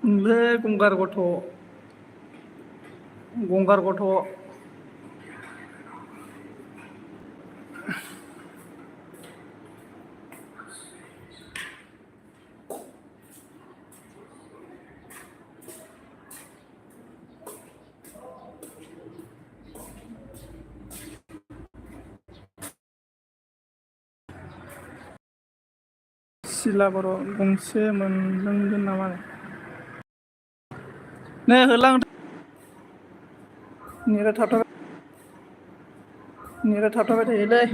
बे गंगार गथ' सिला बर' गंसे मोनलोंगोन नामा नै होलां नेटा थाबथाबाय थायोलै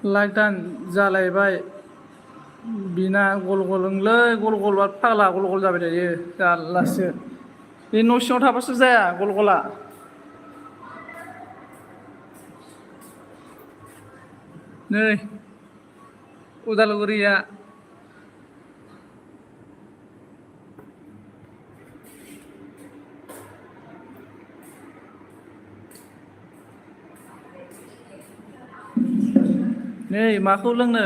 लाइक दान जालायबाय बिना गल गललै गल गलबा फाग्ला गल गल जाबाय थायो जारलासो बे न' सिङाव थाबासो जाया गल गला नै उदालगुरिया नै माखौ लोंनो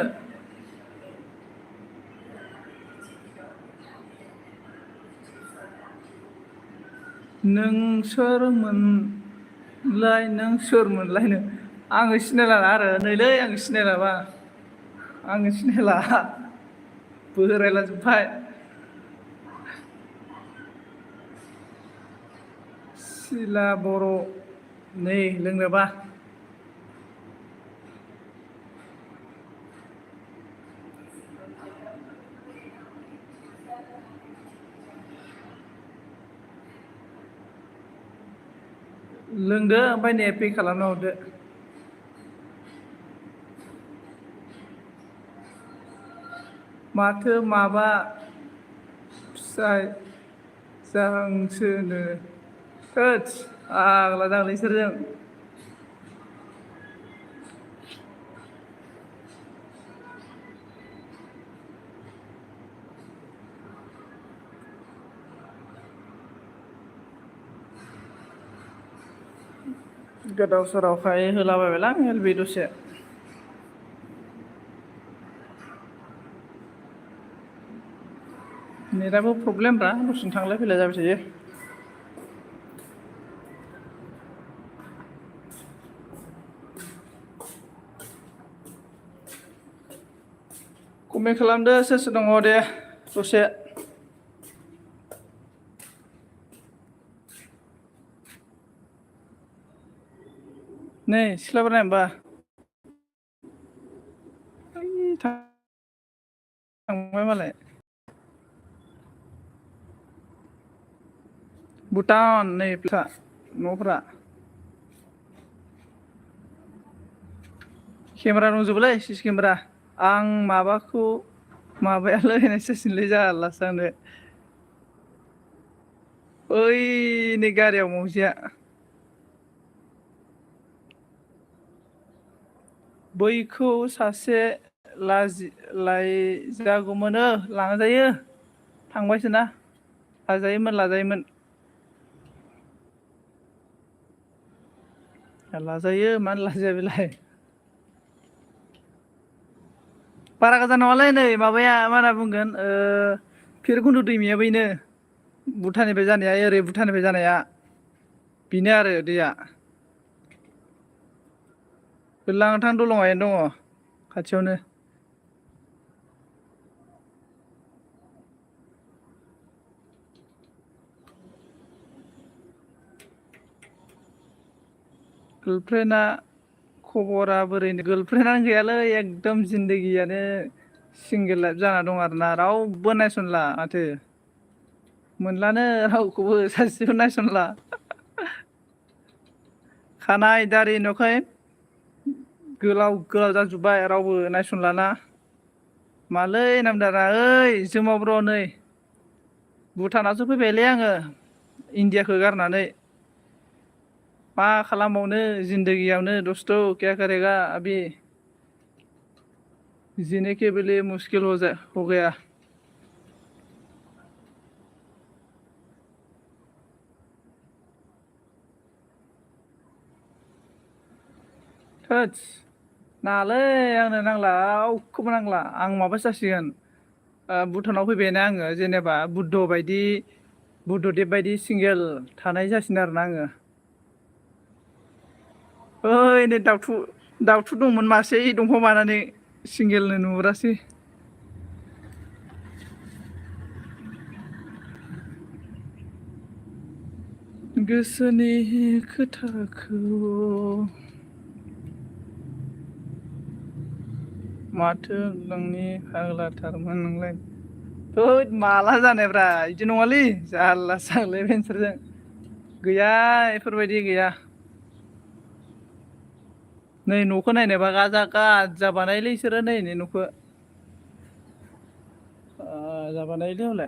नों सोरमोनलायनो आङो सिनायला आरो नैलै आङो सिनायलाबा आङो सिनायला बोरायलाजोब्बाय सिला बर' नै लोंनोबा लोंदो ओमफ्राय ने पे खालामना हरदो माथो माबा फिथाइ जाहांसोनो होद आग्ला दांलै इसोरजों गोदाव सोरावखाय होलाबायबायलां एलबि दसे नेटाबो प्रब्लेमब्रा दसेनो थांलाय फैलाय जाबाय थायो कमेन्ट खालामदो सोर सोर दङ दे दसे नै सिख्लाफोर नाय होमबा थांबाय मालाय भुटान नै न'फ्रा केमेरा दंजोबोलै सिसि केमेरा आं माबाखौ माबायालै होननाय जासिगोनलै जारलासो आंनो ओइ नै गारियाव मावजिया बैखौ सासे लायजागौमोन लाजायो थांबायसो ना लाजायोमोन लाजायो मानो लाजाया बेलाय बारा गोजान नङालै नै माबाया मा होनना बुंगोन भैरबकुन्द दैमाया बैनो भुटाननिफ्राय जानाया ओरै भुटाननिफ्राय जानाया बेनो आरो दैया गोलांथां दलङानो दङ खाथियावनो गार्लफ्रेन्डआ खबरा बोरैनो गार्लफ्रेन्डआनो गैयालै एकदम जिन्दगियानो सिंगेल लाइफ जाना दं आरोना रावबो नायसनला माथो मोनलानो रावखौबो सासेबो नायसनला खानाय दारि नुखाय गोलाव गोलाव जाजोब्बाय रावबो नायसनलाना मालै नामदारा ओइ जोमाव ब्र नै भुटानावसो फैबायलै आङो इण्डियाखौ गारनानै मा खालामबावनो जिन्दगियावनो दोस्त क्या करेगा अभी जीने के लिए मुश्किल हो गया थोस नाङालै आंनो नांला रावखौबो नांला आं माबासो जासिगोन भुटानाव फैबायना आङो जेनेबा बुद्धदेब बायदि सिंगेल थानाय जासिगोन आरोना आङो ओइ नै दाउथु दंमोन मासे दंफां बानानै सिंगेलनो नुहुरासै गोसोनि खोथाखौ माथो नोंनि फाग्लाथारमोन नोंलाय थोद माला जानायब्रा बिदि नङालै जारला जागलै बेनसोरजों गैया बेफोरबायदि गैया नै न'खौ नायनोबा गाजा बानायोलै इसोरो नै न'खौ जाबानायलै हले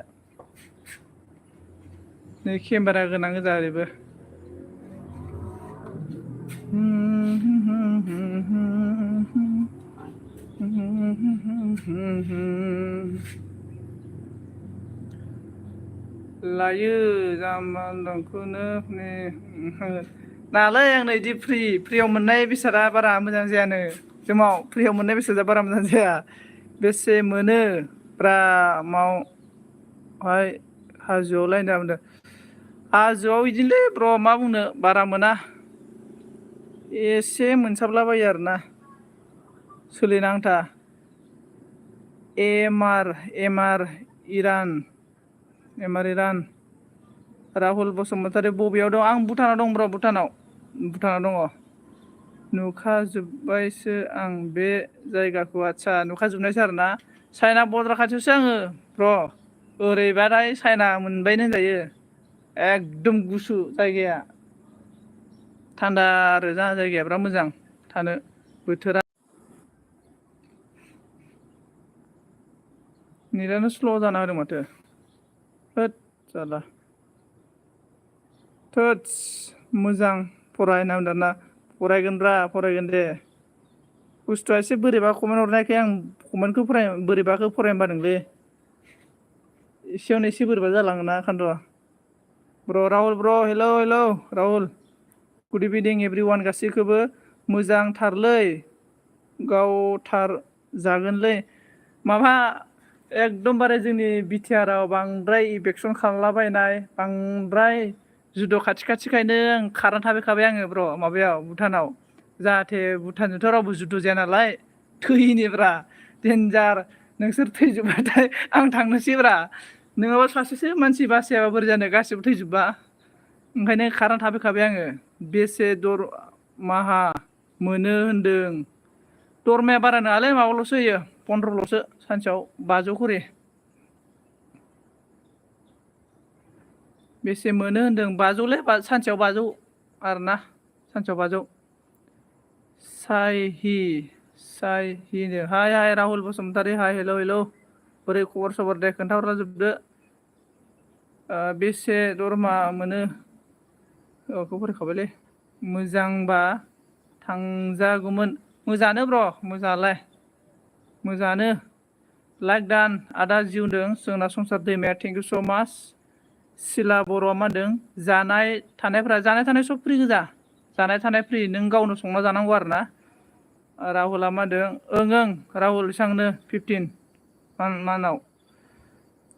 नै केमेरा गोनां गोजा ओरैबो लायो जाम्बाखौनो नालाय आंनो बिदि फ्रियाव मोननाय बेसादा बारा मोजां जायानो जोमाव फ्रियाव मोननाय बेसादा बारा मोजां जाया बेसे मोनो ब्रा मावहाय हाजोआव लायना मोनदों हाजोआव बिदिनोलै ब्र मा बुंनो बारा मोना एसे मोनसाबलाबायो आरोना सोलिनो आन्था एम आर इरान राहुल बसुमतारी बबेयाव दं आं भुटानाव दं ब्र भुटानाव दङ नुखाजोब्बायसो आं बे जायगाखौ आदसा नुखाजोबनायसो आरोना चाइना बर्डार खाथियावसो आङो ब्र ओरैबाथाय चाइना मोनबायनो होनजायो एकदम गुसु जायगाया थान्दा आरो जा जायगाया बिराद मोजां थानो बोथोरा नेटानो स्ल' जाना होदों माथो होद जाला थोदस मोजां फरायना दाना फरायगोन दे बुस्थुआ एसे बोरैबा कमेन्ट हरनायखाय आं कमेन्टखौ बोरैबाखौ फरायनो बादोंलै एसेयावनो एसे बोरैबा जालाङोना खान्द' राहुल हेलौ राहुल गुड इभिनिं एभ्रिवान गासैखौबो मोजांथारलै गावथार जागोनलै माबा एकदमबारे जोंनि बिटिआराव बांद्राय इभेकसन खालामलाबायनाय बांद्राय जुद' खाथिखायनो आं खारना थाफैखाबाय आङो ब्र माबायाव भुटानाव जाहाथे भुटानजोंथ' रावबो जुद्ध जाया नालाय थैनिब्रा देन्जार नोंसोर थैजोबबाथाय आं थांनोसैब्रा नङाबा सासेसो मानसि बासायाबा बोरै जानो गासिबो थैजोबबा ओंखायनो खारना थाफैखाबाय आङो बेसे दरमाहा मोनो होनदों दरमाया बारा नङालै माबाल'सो होयो 15ल'सो सानसेयाव 500 खरि बेसे मोनो होनदों 500लै सानसेयाव 500 आरोना सानसेयाव 500 साहिनो हाय राहुल बसुमतारी हाय हेलौ बोरै खबर सबर दे खोन्थाहरला जोबदो बेसे दरमा मोनो खौ फरायखाबायलै मोजांबा थांजागौमोन मोजाङानो ब्र मोजाङालाय मोजाङानो लाइक दान आदा जिउ होनदों जोंना संसार दैमाया थेंक इउ स' माच सिला बर'आ मा होनदों जानाय थानाय सब फ्रि गोजा जानाय थानाय फ्रि नों गावनो संना जानांगौ आरो ना राहुला मा होनदों ओं राहुल बेसांनो 15 मानाव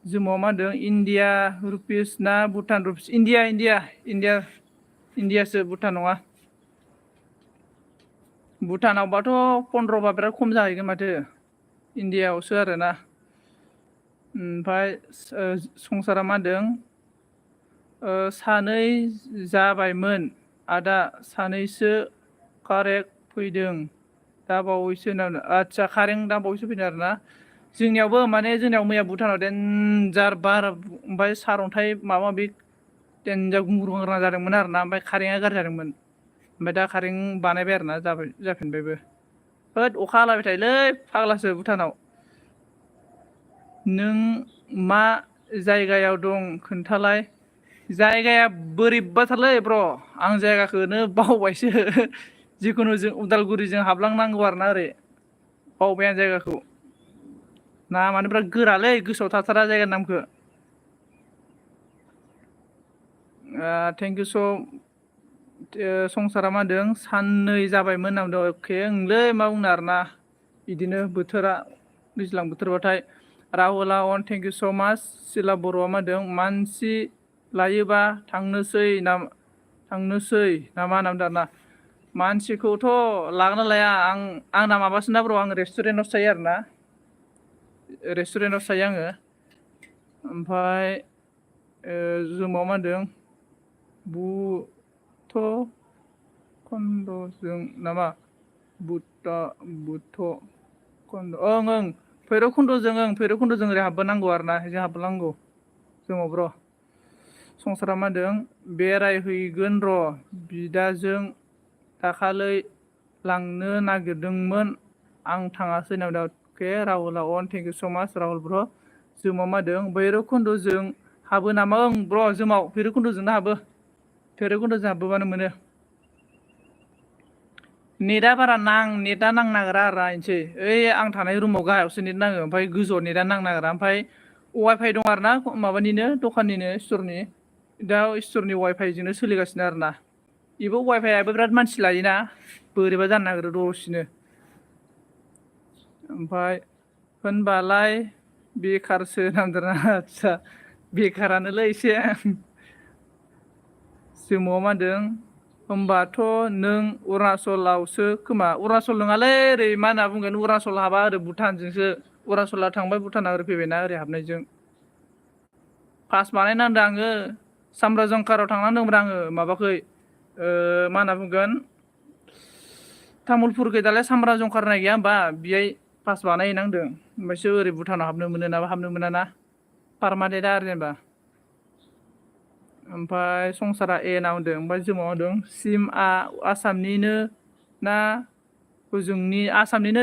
जोमाव मा होनदों इण्डिया रुपिस ना भुटान रुपिस इण्डियासो भुटान नङा भुटानावबाथ' 15बा बिराद खम जाहैगोन माथो इण्डियाआवसो आरोना ओमफ्राय संसारा मा होनदों सानै जाबायमोन आदा सानैसो कारेक्ट फैदों दा बावैसो आदसा कारेन्ट दा बावैसो फैदों आरोना जोंनियावबो माने जोंनियाव मैया भुटानाव देनजार बार ओमफ्राय सारअन्थाइ माबा माबि देनजार गुंग्रुं जादोंमोन आरोना ओमफ्राय कारेन्टआ गाज्रि जादोंमोन ओमफ्राय दा कारेन्ट बानायबाय आरोना जाफिनबायबो होद अखा हालाबाय थायोलै फाग्लासो भुटानाव नों मा जायगायाव दं खोन्थालाय जायगाया बोरैबाथारलै ब्र आं जायगाखौनो बावबायसो जिखुनु जों उदालगुरिजों हाबलांनांगौ आरोना ओरै बावबाय आं जायगाखौ नामानो बिराद गोरालै गोसोआव थाथारा जायगानि नामखौ थेंक इउ स' संसारा मा होनदों साननै जाबायमोन होनना बुंदों अके ओंलै मा बुंनो आरोना बिदिनो बोथोरा दैज्लां बोथोरबाथाय राहुला अन थेंक इउ स' माच सिला बर'आ मा होनदों मानसि लायोबा थांनोसै ना मा होनना बुंदों आरोना मानसिखौथ' लागोना लाया आंना माबासोना ब्र आं रेस्टुरेन्टआवसो थायो आरोना रेस्टुरेन्टआवसो थायो आङो ओमफ्राय जोमाव मा होनदों बुथ खन्द'जों नामा बुथ खन्द ओं भैरबखुन्द'जों ओरै हाबबोनांगौ आरोना जों हाबबोनांगौ जोमाव ब्र संसारा मा होनदों बेरायहैगोन र' बिदाजों दाखालै लांनो नागिरदोंमोन आं थाङासै होनना बुंदों अके राहुला अन थेंक इउ स' माच राहुल ब्र जोमाव मा होनदों भैरबखुन्द'जों हाबो नामा ओं ब्र जोमाव भैरबखुन्द'जोंनो हाबो भैरबखुन्द'जों हाबबोबानो मोनो नेटआ नांनो नागिरा आरोना इनोसै ओइ आं थानाय रुमाव गाहायावसो नेट नाङो ओमफ्राय गोजौआव नेटआ नांनो नागिरा ओमफ्राय वाइफाइ दं आरोना माबानिनो दखाननिनो स्टरनि दा स्टरनि वाइफाइजोंनो सोलिगासिनो आरोना बेबो वाइफाइआबो बिराद मानसि लायोना बोरैबा जानो नागिरो दसेनो ओमफ्राय होनबालाय बेखारसो नांदोंना आदसा बेखारानोलै एसे जोमाव मा होनदों होमबाथ' नों अरुणाचलावसो खोमा अरुणाचल नङालै ओरै मा होनना बुंगोन अरुणाचल हाबा ओरै भुटानजोंसो अरुणाचला थांबाय भुटाना ओरै फैबायना ओरै हाबनायजों पास बानायनांदों आङो सामब्रा जंकाराव थांनांदोंमोन आङो माबाखै मा होनना बुंगोन तामुलपुरखै दालाय सामब्रा जंखार होननाय गैया होमबा बेहाय पास बानायहैनांदों ओमफ्रायसो ओरै भुटानाव हाबनो मोनो नाबा हाबनो मोना ना पारमानेन्टआ आरो जेनेबा ओमफ्राय संसारा ए होनना बुंदों ओमफ्राय जोमाव होनदों सिमआ आसामनिनो ना जोंनि आसामनिनो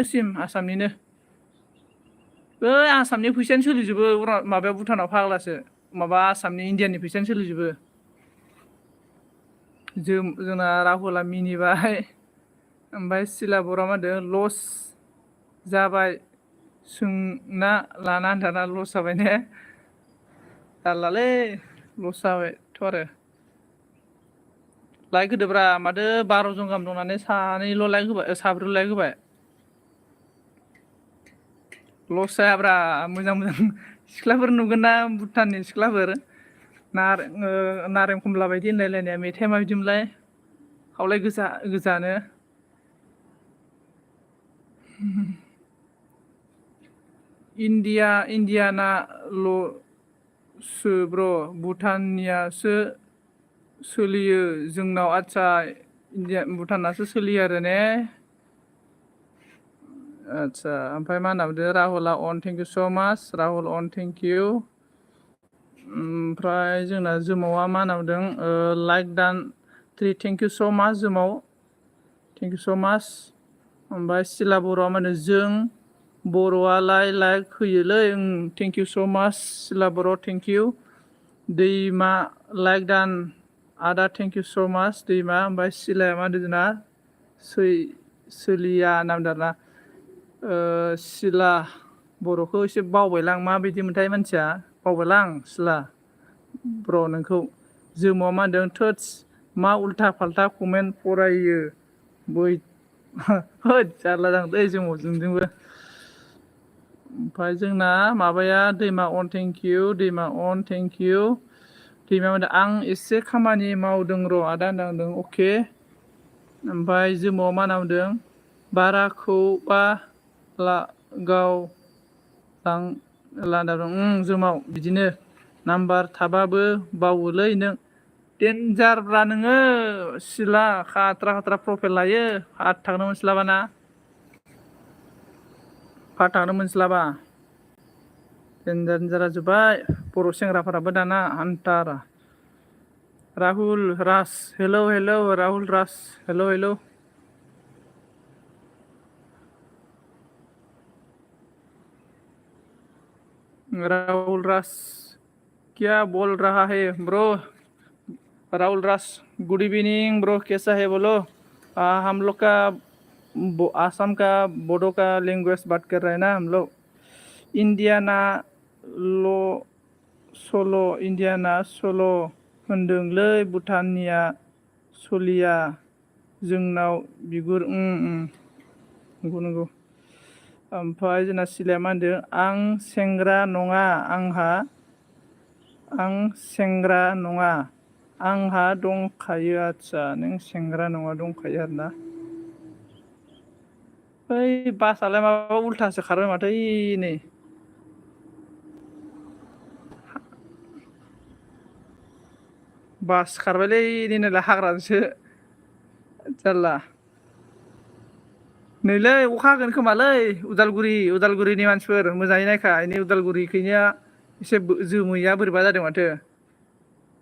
आसामनि फैसायानो सोलिजोबो माबायाव भुटानाव फाग्लासो माबा आसामनि इण्डियानि फैसायानो सोलिजोबो जोंना राहुला मिनिबाय ओमफ्राय सिला बर'आ मा होनदों लस जाबाय सोंना लाना दाना लस जाबाय ने जारलालै लस जाबायथ' आरो लाइक होदोब्रा माथो 12 जन गाहाम दं होननानै सानैल' लाइक होबाय साब्रैल' लाइक होबाय लस जायाब्रा मोजां सिख्लाफोर नुगोन ना भुटाननि सिख्लाफोर नारें खमला बायदि होनलायलायनाया मेथाइआ माबायदिमोनलाय खावलाय गोजानो इण्डियाना ल'सो ब्र भुटाननियासो सोलियो जोंनाव आदसा भुटानासो सोलियो आरो ने आदसा ओमफ्राय मा होनना बुंदों राहुला अन थेंक इउ स' माच राहुल अन थेंक इउ ओमफ्राय जोंना जोमावा मा होनना बुंदों लाइक दान 3 थेंक इउ स' माच जोमाव थेंक इउ स' माच ओमफ्राय सिला बर'आ मा होनो जों बर'आलाय लाइक होयोलै थेंक इउ स' माच सिला बर' थेंक इउ दैमा लाइक दान आदा थेंक इउ स' माच दैमा ओमफ्राय सिलाया मा होनदों जोंना सोलिया होनना बुंदों आरोना सिला बर'खौ एसे बावबायलां माबायदिमोनथाय मानसिया बावबायलां सिला ब्र नोंखौ जोमाव मा होनदों थोथस मा उल्था फाल्था कमेन्ट फरायो होद जारला जागोन जोमाव जोंजोंबो ओमफ्राय जोंना माबाया दैमा अन थेंक इउ दैमा अन थेंक इउ दैमा होनदों आं एसे खामानि मावदों र' आदा होनदों अके ओमफ्राय जोमाव मा नामदों बाराखौ बा गाव लांदा दं जोमाव बिदिनो नाम्बार थाबाबो बावोलै नों देन्जारब्रा नोङो सिला खाट्रा खाट्रा प्रफाइल लायो फात्ताखौनो मोनस्लाबाना फात्ताखौनो मोनस्लाबा देन्जार जाजोब्बाय बर' सेंग्राफोराबो दाना आन्थार राहुल राज हेलौ राहुल राज हेलौ राहुल राज क्या बोल रहा है bro Rahul Raj good evening bro कैसा है बोलो हम लोग का आसाम का बोडो का लैंग्वेज बात कर रहे हैं ना हम लोग इन्डियाना सल' होनदोंलै भुटाननिया सलिया जोंनाव बिगुर नंगौ ओमफ्राय जोंना सिलाया मा होनदों आं सेंग्रा नङा आंहा दंखायो आदसा नों सेंग्रा नङा दंखायो आरोना ओइ बासालाय माबा उल्थासो खारबाय माथो नै बास खारबायलै नैलाय हाग्राजोंसो जारला नैलै अखा हागोन खोमालै उदालगुरिनि मानसिफोर मोजाङै नायखा नै उदालगुरिखैनिया एसे जोमैया बोरैबा जादों माथो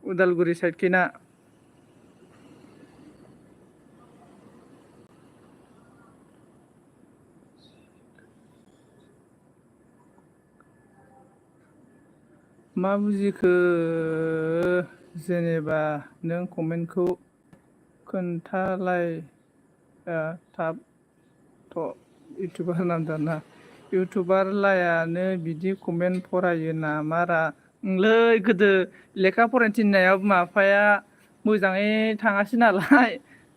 उदालगुरि साइडखैना मा बुजिखो जेनेबा नों कमेन्टखौ खोन्थालाय थाब इउटुबार नामदाना इउटुबार लायानो बिदि कमेन्ट फरायो नामारा ओंलै गोदो लेखा फरायनो थिननायाव बिमा बिफाया मोजाङै थाङासै नालाय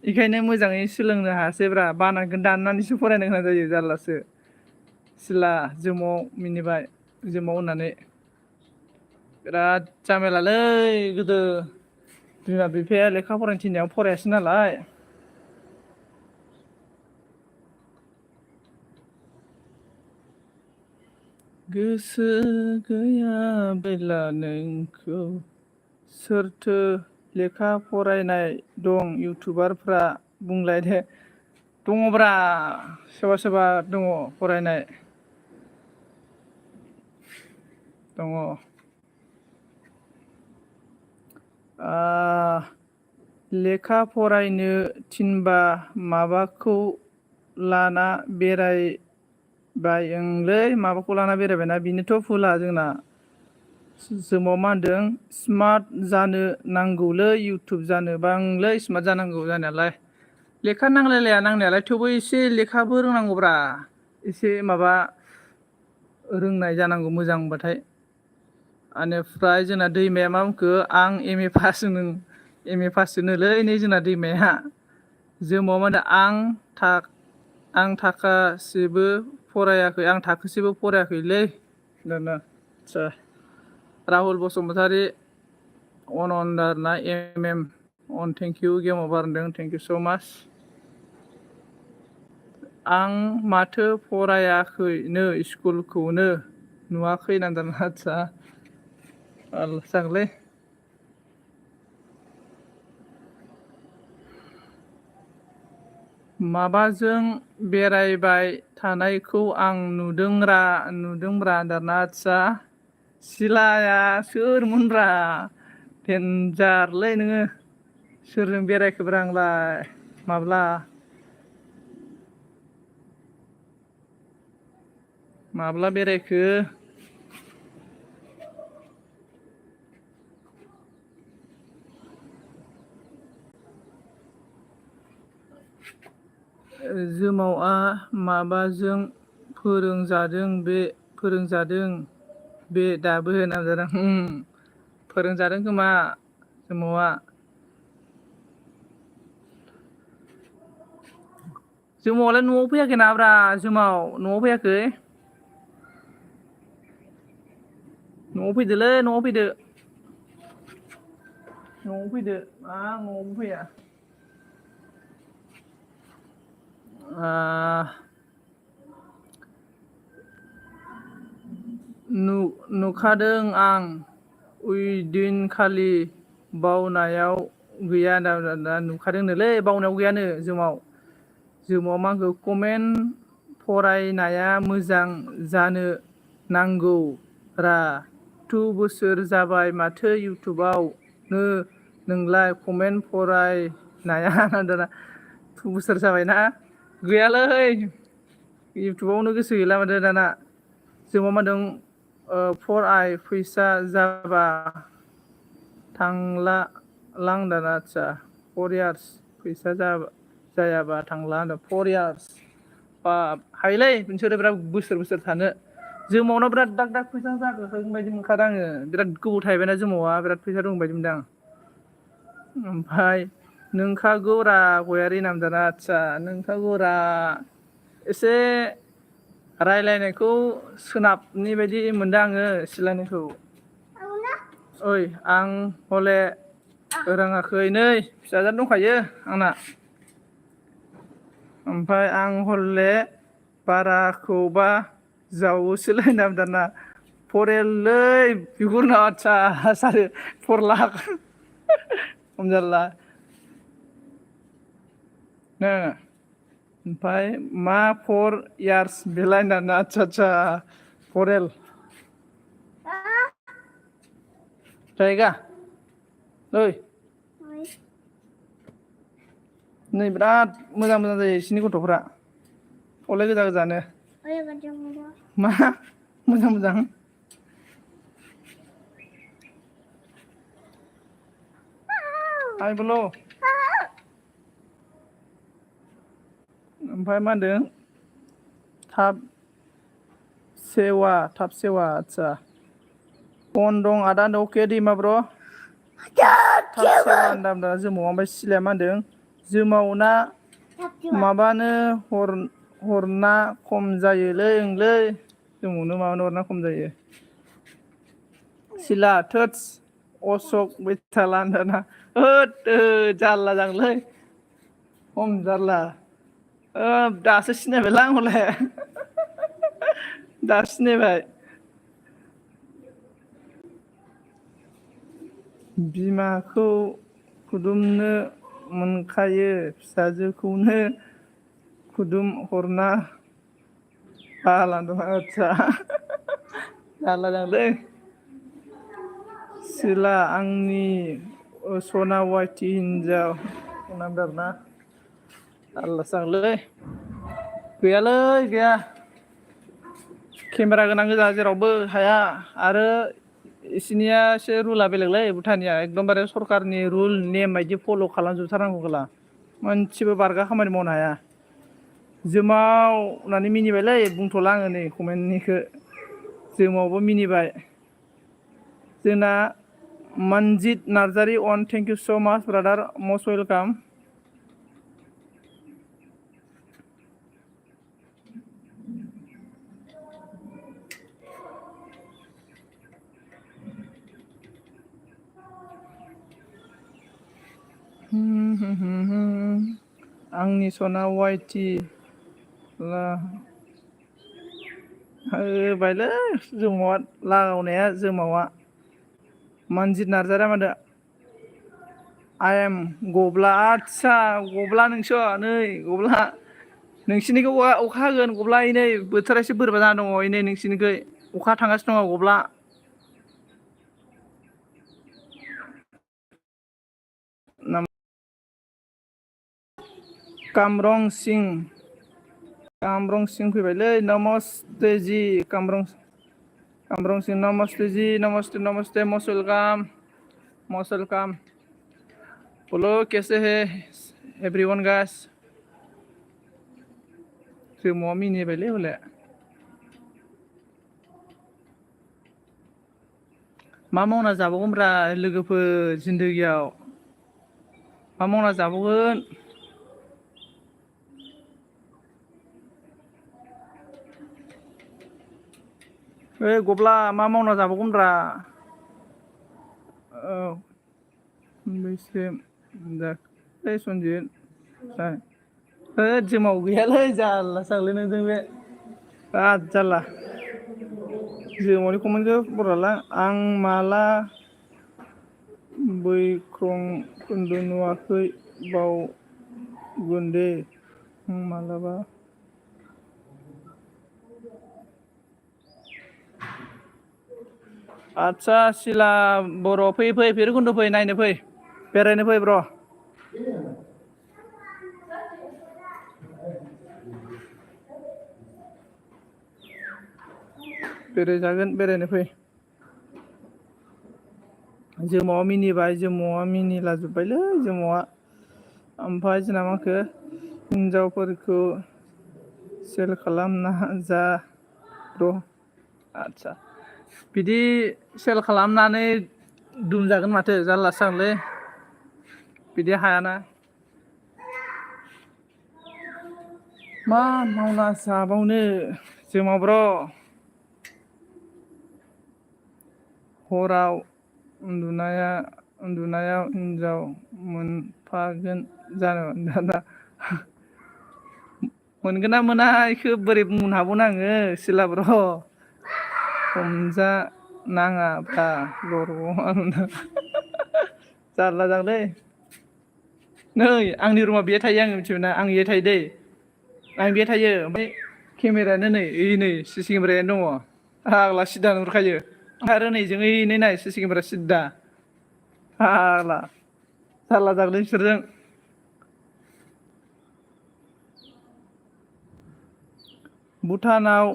बेखायनो मोजाङै सोलोंनो हायासैब्रा बानानखौ दाननानैसो फरायनो गोनां जायो जारलासो सिला जोमाव मिनिबाय जोमाव होननानै बिराद जामेलालै गोदो बिमा बिफाया लेखा फरायनो थिननायाव फरायासै नालाय गोसो गैया बेला नोंखौ सोरथो लेखा फरायनाय दं इउटुबारफ्रा बुंलाय दे दङब्रा सोरबा दङ फरायनाय दङ लेखा फरायनो थिनबा माबाखौ लाना बेरायबाय ओंलै माबाखौ लाना बेरायबायना बेनोथ' फुला जोंना जोमाव मा होनदों स्मार्ट जानो नांगौलै इउटुब जानोबांलै स्मार्ट जानांगौ जानायालाय लेखा नांलायलाया नांनायालाय थेवबो एसे लेखाबो रोंनांगौब्रा एसे माबा रोंनाय जानांगौ मोजांबाथाय बेनिफ्राय जोंना दैमाया मा बुंखो आं एम ए पाससोनोलै नै जोंना दैमाया जोमाव मा होनदों आं थाखोसेबो फरायाखैलै दाना आदसा राहुल बसुमतारी अनदारना अन थेंक इउ गेमाव बारदों थेंक इउ स' माच आं माथो फरायाखैनो स्कुलखौनो नुवाखै नांदों आदसा जागोनलै माबाजों बेरायबाय थानायखौ आं नुदोंब्रा दाना आदसा सिलाया सोरमोनब्रा देनजारलै नोङो सोरजों बेरायखोब्रा आंलाय माब्ला बेरायखो जोमावआ माबाजों फोरोंजादों बे दाबो नाजादों फोरोंजादों खोमा जोमावआ जोमावलाय न'आव फैयाखै नाब्रा जोमाव न'आव फैयाखै न'आव फैदोलै न'आव फैदो न'आव फैया नुखादों आं उइदिनखालि बावनायाव गैया दा नुखादोंनोलै बावनायाव गैयानो जोमाव मा होनखो कमेन्ट फरायनाया मोजां जानो नांगौ रा 2 बोसोर जाबाय माथो इउटुबावनो नोंलाय कमेन्ट फरायनाया 2 बोसोर जाबायना गैयालै इउटुबावनो गोसो गैला माथो दाना जोंमा मा होनदों 4i फैसा जाबा थांला लांदाना आदसा 4 years फैसा जायाबा थांला होनदों 4 years हायोलै नोंसोरो बिराद बोसोर थानो जोमावना बिराद दाग फैसा जागोन बायदि मोनखादों आङो बिराद गोबाव थाहैबायना जोमावा बिराद फैसा दं बायदि मोनदों आं ओमफ्राय नोंखागौरा गयारि नामदाना आदसा नोंखागौरा एसे रायलायनायखौ सोनाबनि बायदि मोनदों आङो सिलानिखौ ओइ आं हले रोङाखै नै फिसाजोआनो दंखायो आंना ओमफ्राय आं हले बाराखौबा जावोसोलै नामदाना फरेललै बिगुरना आदसा 4 लाख खम जारला ओमफ्राय मा 4 years बेलाय होनदाना आदसा फरेल जायगा ओइ नै बिराद मोजां जायो बिसिनि गथ'फ्रा हले गोजानो मा मोजां आइबोल' ओमफ्राय मा होनदों थाब सेवा आदसा फन दं आदा अके दैमा ब्र' थाब सेवा होनदां जोमाव ओमफ्राय सिलाया मा होनदों जोमावना माबानो हरना खम जायोलै ओंलै जोमावनो माबानो हरना खम जायो सिला थोदस अशक बैथाला होनदाना जारला जागोनलै खम जारला दासो सिनायबायलां हले दासो सिनायबाय बिमाखौ खुदुमनो मोनखायो फिसाजोखौनो खुदुम हरना बालान दं आदसा जारला जागोनलै सिला आंनि सना वाइटि हिनजाव नामदार ना जारलासो जागोनलै गैयालै गैया केमेरा गोनां गोजा जेरावबो हाया आरो इसिनियासो रुला बेलेगलै भुटाननिया एकदमबारे सरखारनि रुल नेम बायदि फल' खालामजोबथारनांगौ जेला मोनसेबो बारगा खामानि मावनो हाया जोमाव होननानै मिनिबायलै बुंथ'ला आङो नै कमेन्टनिखौ जोमावबो मिनिबाय जोंना मनजित नार्जारि थेंक इउ स' माच ब्रादार मस्ट वेलकाम आंनि सना वाइटि होबायलै जोमावा लागावनाया जोमावा मनजित नार्जारिया मा होनदों आइ एम गब्ला आदसा गब्ला नोंसो नै गब्ला नोंसिनिखौ अखा होगोन गब्ला नै बोथोरा एसे बोरैबा जाना दङ नै नोंसिनिखै अखा थांगासिनो दङ गब्ला कामरं सिं फैबायलै नमस्ते जि कामरं सिं नमस्ते जि नमस्ते मस्ट वेलकाम बोलो कैसे है एवरीवन गाइस जोमावा मिनिबायलै हले मा मावना जाबावगोनब्रा लोगोफोर जिन्दगियाव मा मावना जाबावगोन ओइ गब्ला मा मावना जाबावगोनब्रा औ बेसे जाखोलै सनजित होद जोमाव गैयालै जारला जागोनलै नोंजों बे बिराद जारला जोमावनि खमोनजोब बर'ला आं माला बैख्रं खोन्दो नुवाखै बावगोन दे मालाबा आदसा सिला बर' फै भैरबखुन्द फै नायनो फै बेरायनो फै ब्र' बेरायजागोन बेरायनो फै जोमावा मिनिबाय जोमावा मिनिलाजोब्बायलै जोमावा ओमफ्राय जोंना मा होनखो हिनजावफोरखौ सेल खालामना जा र' आदसा बिदि सेल खालामनानै दुमजागोन माथो जारलासो जागोनलै बिदि हायाना मा मावना जाबावनो जोमाव ब्र' हराव उन्दुनायाव हिनजाव मोनफागोन जानो दाना मोनगोन ना मोना इखो बोरै बुंनो हाबावनो आङो सिला ब्र' हमजा नाङाब्रा लरग जारला जागोनलै नै आंनि रुमा बेहाय थायो आङो मिथिबायना आं बेहाय थायो दै आं बेहाय थायो ओमफ्राय केमेरायानो नै ओइ नै सिसि केमेरायानो दङ फाग्ला सिदा नुहुरखायो आरो नै जों ओइ नै नाय सिसि केमेरा सिद्दा फाग्ला जारला जागोनलै बिसोरजों भुटानाव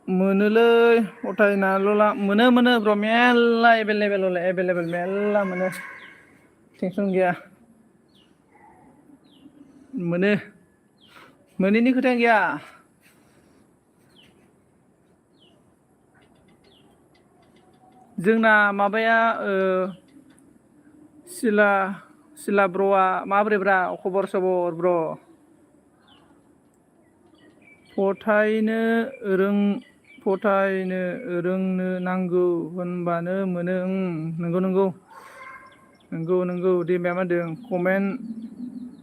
मोनोलै गथायनाल'ला मोनो ब्र' मेरला एभेलेबेल मेरला मोनो टेनसन गैया मोनो मोनैनि खोथायानो गैया जोंना माबाया सिला ब्र'आ माबोरैब्रा खबर सबर ब्र' फथायनो रोंनो नांगौ होनबानो मोनो नंगौ दैमाया मा होनदों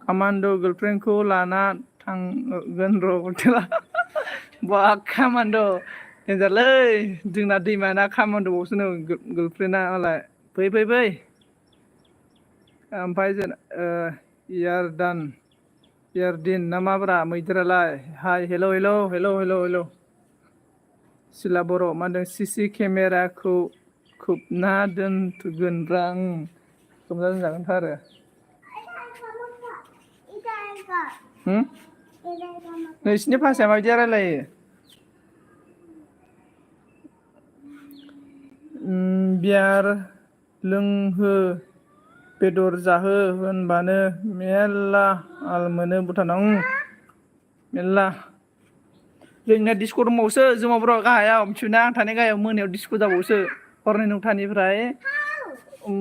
कामान्ड' गार्लफ्रेन्डखौ लाना थांगोन र' हटेला बा कामान्ड' देन्जारलै जोंना दैमाना कामान्ड'आवसो नो गार्लफ्रेन्डआ मालाय फै ओमफ्राय इयारदिन ना माब्रा मैदेरालाय हाय हेल' सिला बर' मा होनदों सिसि केमेराखौ खोबना दोनगोनब्रा खोबना दोनजागोनथ' आरो नोंसिनि भाषाया माबायदि रायलायो बियार लोंहो बेदर जाहो होनबानो मेरला आल मोनो भुटानाव मेरला जोंनिया डिस्क' दंबावोसो जोमाव गाहायाव मिथिबायना आं थानाय गाहायाव मोनायाव डिस्क' जाबावोसो हरनि 9थानिफ्राय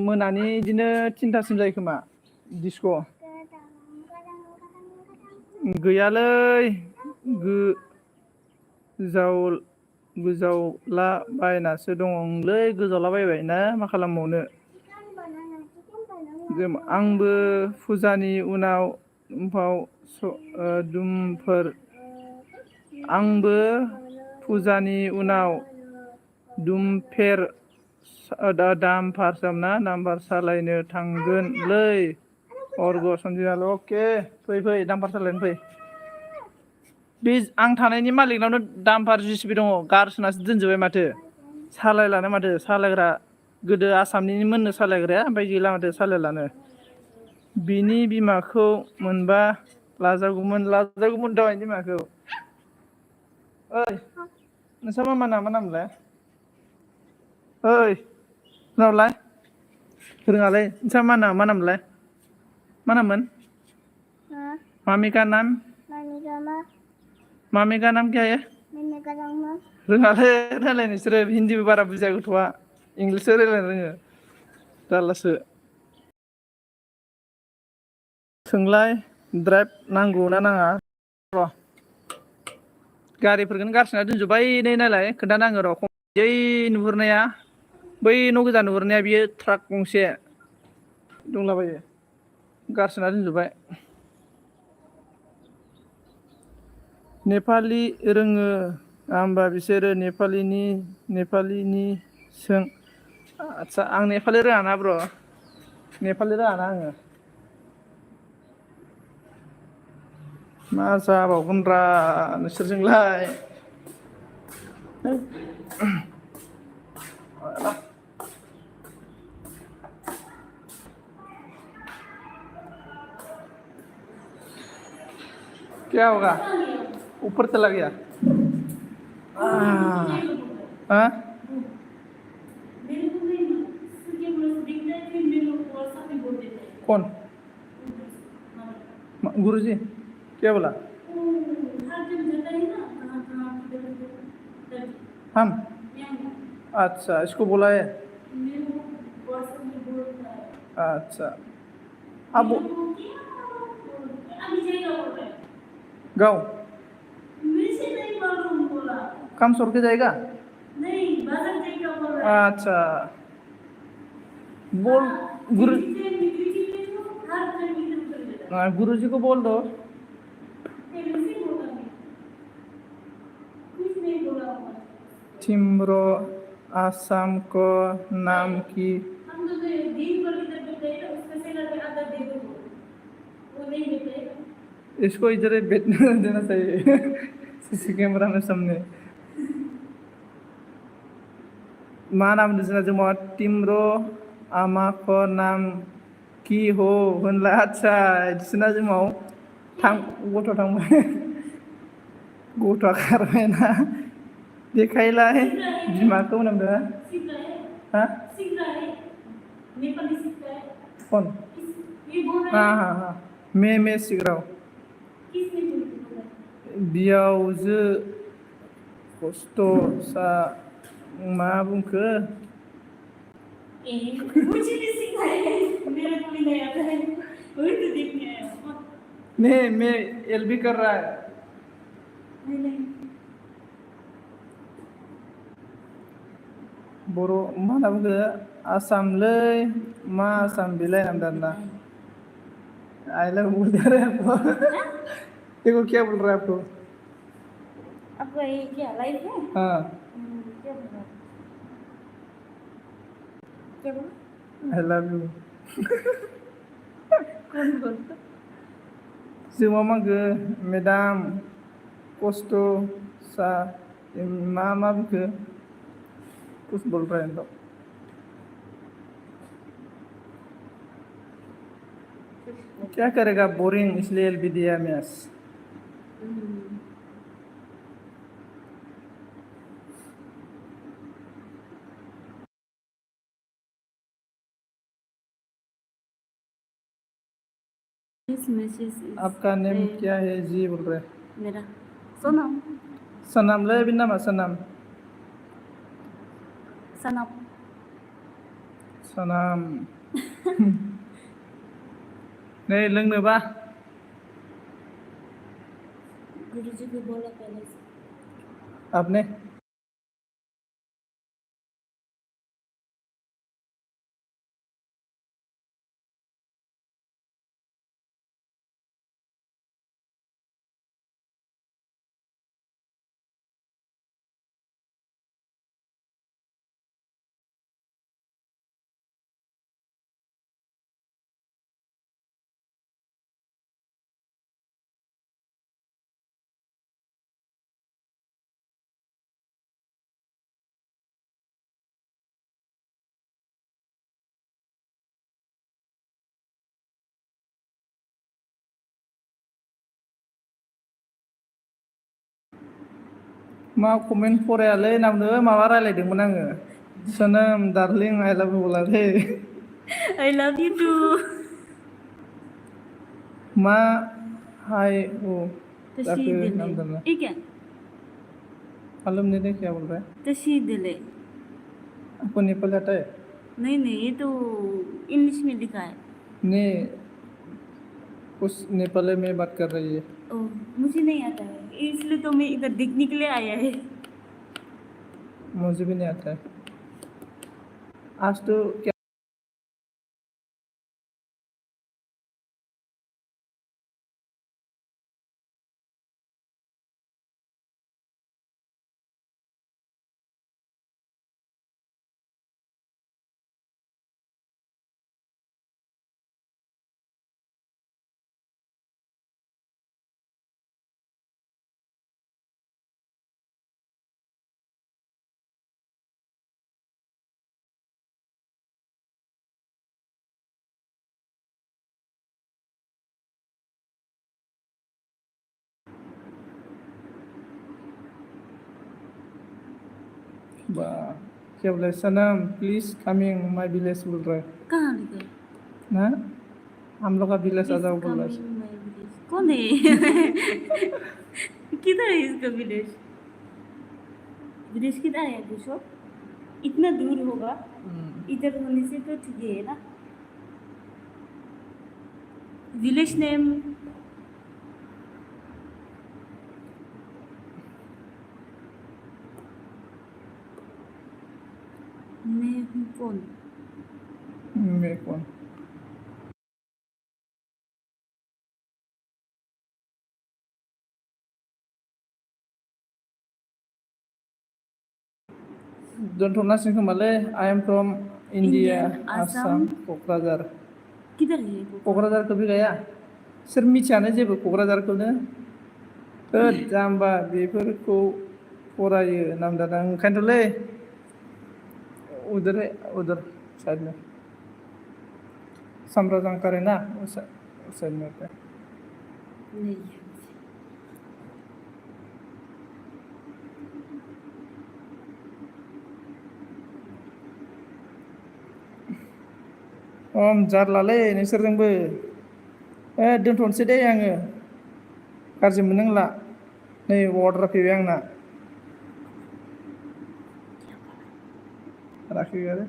मोनानि बिदिनो 3थासिम जायो खोमा डिस्क' गैयालै गोजावला बायनासो दंलै गोजावलाबायबाय ना मा खालामबावनो आंबो फुजानि उनाव दुमफेर दामफार सालायनो थांगोनलै अर्ग सन्जियाल अके फै दामफार सालायनो फै बे आं थानायनि मालिकनावनो दामफार जिसिबि दङ गारसोनासो दोनजोब्बाय माथो सालायलानो माथो सालायग्रा गोदो आसामनि मोननो सालायग्राया ओमफ्राय गैला माथो सालायलानो बिनि बिमाखौ मोनबा लाजागौमोन दहायनि बिमाखौ ओइ नोंसा मा नामलाय ओइ खोनाबाय रोङालै नोंसा मा नाममोनलाय मा नाममोन मामि का नाम क्या है रोङालै रायलायनो नोंसोरो हिन्दीबो बारा बुजिया गथ'आ इंलिससो रायलायनो रोङो जारलासो सोंलाय ड्राइभ नांगौ ना नाङा र' गारिफोरखौनो गारसोना दोनजोब्बाय नै नायलाय खोन्थानाङो र' जै नुहुरनाया बै न' गोजा नुहुरनाया बियो ट्राक गंसे दंलाबायो गारसोना दोनजोब्बाय। नेपालि रोङो होमबा बिसोरो नेपालिनि सों आदसा आं नेपालि रोङाना ब्र' नेपालि रोङाना आङो। मा जाबावगोनब्रा नोंसोरजोंलाय। क्या होगा ऊपर चला गया हाँ कौन गुरुजी क्या बोला हम अच्छा इसको बोला है अच्छा अब गाँव काम छोड़ के जाएगा अच्छा बोल गुरुजी को बोल दो तिम्रो आसाम को नाम की इसको इधर बैठने देना चाहिए सीसी कैमरा में सामने मा नाम होनदों जोंना तिम्रो आमाखौ नाम कि हो होनला आदसा बिदिसोना जोंनाव थां गथ' थांबाय गथ'आ खारबायना देखायलाय बिमाखौ होनदों हा कौन हाँ हाँ हाँ मैं सिग्राव बियावजो खस्थ' सा मा बुंखो मुझे भी सिखाया मेरे को भी नहीं आता है वही तो देखने आया हूँ नहीं मैं एलबी कर रहा है नहीं बर' मा होनना बुंखो आसामलै मा आसाम बेलाय होनना आई लव बोल रहा है आपको देखो क्या बोल रहा है आपको आपका ये क्या लाइव है हाँ क्या बोल रहा है क्या बोल आई लव यू कौन बोलता जों मा बुंखो मेदाम खस्थ' सा मा बुंखो कुछ बोल रहा है तो क्या करेगा बोरिंग इसलिए एलबी दिया मैच इस मैसेज आपका नेम क्या है जी बोल रहे मेरा सोनम सनाम ले बिन नामा सनाम सनम सनाम नै लोंनोबा गुरुजी को बोला पहले से आपने मा कमेन्ट फरायालै नावनो माबा रायलायदोंमोन आङो सनम डार्लिं आई लव यू बोलाखै आई लव यू टू मा हाय ओ तशी जाके दिले नाम डालना ठीक है मालूम नहीं है क्या बोल रहा है तशी दिले आपको नेपाली आता है नहीं ये तो इंग्लिश में लिखा है नहीं कुछ नेपाली में बात कर रही है ओह मुझे नहीं आता है इसलिए तो मैं इधर देखने के लिए आया है मुझे भी नहीं आता है आज तो क्या क्या बोले सनम प्लीज कमिंग माय विलेज बोल रहा है कहाँ लिखा है? ना हम लोग का विलेज आ Please जाओ बोल come रहा in है my village. कौन है? किधर है इसका विलेज? विलेज किधर है पूछो? इतना दूर होगा इधर होने से तो ठीक है ना विलेज नेम मैं हूँ कौन मैं कौन दोनथ'नांसिगोन खोमालै I am from India Indian, Assam Assam. Kokrajhar किधर है वो क'क्राझारखौ फैखाया सोर मिथियानो जेबो क'क्राझारखौनो होद जाम्बा बेफोरखौ फरायो नामजादा ओंखायनोथ'लै उधर है उधर साइड में समरा जानकार है ना उस साइड में होता है नहीं जारलालै नोंसोरजोंबो दोनथ'नोसै दे आङो गाज्रि मोननांला नै अर्डार फैबाय आंना राखिएगा